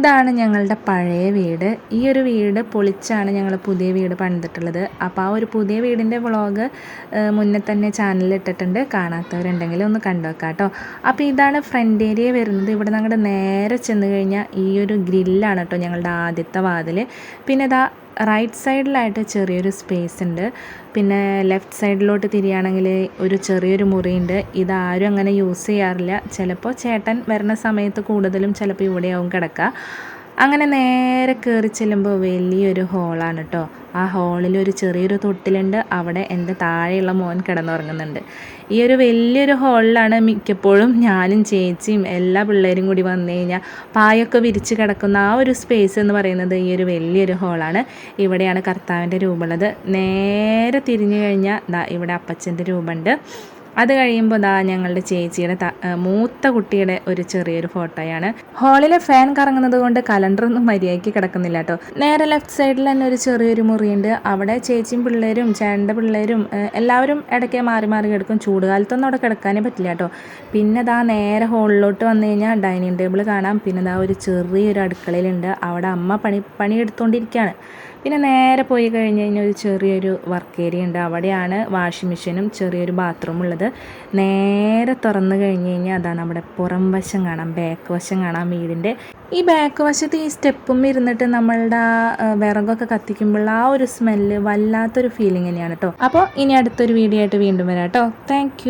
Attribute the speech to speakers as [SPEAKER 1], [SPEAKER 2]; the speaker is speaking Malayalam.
[SPEAKER 1] ഇതാണ് ഞങ്ങളുടെ പഴയ വീട്. ഈ ഒരു വീട് പൊളിച്ചാണ് ഞങ്ങൾ പുതിയ വീട് പണിതിട്ടുള്ളത്. അപ്പോൾ ആ ഒരു പുതിയ വീടിൻ്റെ വ്ളോഗ് മുന്നേ തന്നെ ചാനലിൽ ഇട്ടിട്ടുണ്ട്. കാണാത്തവരുണ്ടെങ്കിൽ ഒന്ന് കണ്ടു വെക്കാം കേട്ടോ. അപ്പോൾ ഇതാണ് ഫ്രണ്ട് ഏരിയ വരുന്നത്. ഇവിടെ ഞങ്ങളുടെ നേരെ ചെന്ന് കഴിഞ്ഞാൽ ഈ ഒരു ഗ്രില്ലാണ് കേട്ടോ ഞങ്ങളുടെ ആദ്യത്തെ വാതിൽ. പിന്നെ ഇതാ റൈറ്റ് സൈഡിലായിട്ട് ചെറിയൊരു സ്പേസ് ഉണ്ട്. പിന്നെ ലെഫ്റ്റ് സൈഡിലോട്ട് തിരിയുകയാണെങ്കിൽ ഒരു ചെറിയൊരു മുറിയുണ്ട്. ഇതാരും അങ്ങനെ യൂസ് ചെയ്യാറില്ല. ചിലപ്പോൾ ചേട്ടൻ വരുന്ന സമയത്ത് കൂടുതലും ചിലപ്പോൾ ഇവിടെയാവും കിടക്കുക. അങ്ങനെ നേരെ കയറി ചെല്ലുമ്പോൾ വലിയൊരു ഹോളാണ് കേട്ടോ. ആ ഹോളിൽ ഒരു ചെറിയൊരു തൊട്ടിലുണ്ട്. അവിടെ എൻ്റെ താഴെയുള്ള മോൻ കിടന്നുറങ്ങുന്നുണ്ട്. ഈ ഒരു വലിയൊരു ഹോളിലാണ് മിക്കപ്പോഴും ഞാനും ചേച്ചിയും എല്ലാ പിള്ളേരും കൂടി വന്നു കഴിഞ്ഞാൽ പായൊക്കെ വിരിച്ച് കിടക്കുന്ന ആ ഒരു സ്പേസ് എന്ന് പറയുന്നത് ഈ ഒരു വലിയൊരു ഹോളാണ്. ഇവിടെയാണ് കർത്താവിൻ്റെ രൂപമുള്ളത്. നേരെ തിരിഞ്ഞു കഴിഞ്ഞാൽ ഇവിടെ അപ്പച്ചൻ്റെ രൂപമുണ്ട്. അത് കഴിയുമ്പോൾ ഞങ്ങളുടെ ചേച്ചിയുടെ മൂത്ത കുട്ടിയുടെ ഒരു ചെറിയൊരു ഫോട്ടോയാണ്. ഹാളിലെ ഫാൻ കറങ്ങുന്നത് കൊണ്ട് കലണ്ടറൊന്നും മര്യാദയ്ക്ക് കിടക്കുന്നില്ല കേട്ടോ. നേരെ ലെഫ്റ്റ് സൈഡിൽ തന്നെ ഒരു ചെറിയൊരു മുറിയുണ്ട്. അവിടെ ചേച്ചിയും പിള്ളേരും ചേട്ടൻ്റെ പിള്ളേരും എല്ലാവരും ഇടയ്ക്ക് മാറി മാറി കിടക്കും. ചൂടുകാലത്തൊന്നും അവിടെ കിടക്കാനേ പറ്റില്ല കേട്ടോ. പിന്നെ നേരെ ഹോളിലോട്ട് വന്നു കഴിഞ്ഞാൽ ഡൈനിങ് ടേബിൾ കാണാം. പിന്നെ ഒരു ചെറിയൊരു അടുക്കളയിലുണ്ട്. അവിടെ അമ്മ പണിയെടുത്തുകൊണ്ടിരിക്കുകയാണ്. പിന്നെ നേരെ പോയി കഴിഞ്ഞ് കഴിഞ്ഞാൽ ഒരു ചെറിയൊരു വർക്ക് ഏരിയ ഉണ്ട്. അവിടെയാണ് വാഷിംഗ് മെഷീനും ചെറിയൊരു ബാത്റൂം ഉള്ളത്. നേരെ തുറന്നു കഴിഞ്ഞ് കഴിഞ്ഞാൽ അതാണ് അവിടെ പുറം വശം കാണാം, ബാക്ക് വശം കാണാം വീടിൻ്റെ. ഈ ബാക്ക് വശത്ത് ഈ സ്റ്റെപ്പും ഇരുന്നിട്ട് നമ്മളുടെ വിറകൊക്കെ കത്തിക്കുമ്പോൾ ആ ഒരു സ്മെല്ല് വല്ലാത്തൊരു ഫീലിംഗ് തന്നെയാണ് കേട്ടോ. അപ്പോൾ ഇനി അടുത്തൊരു വീഡിയോ ആയിട്ട് വീണ്ടും വരാം കേട്ടോ. താങ്ക്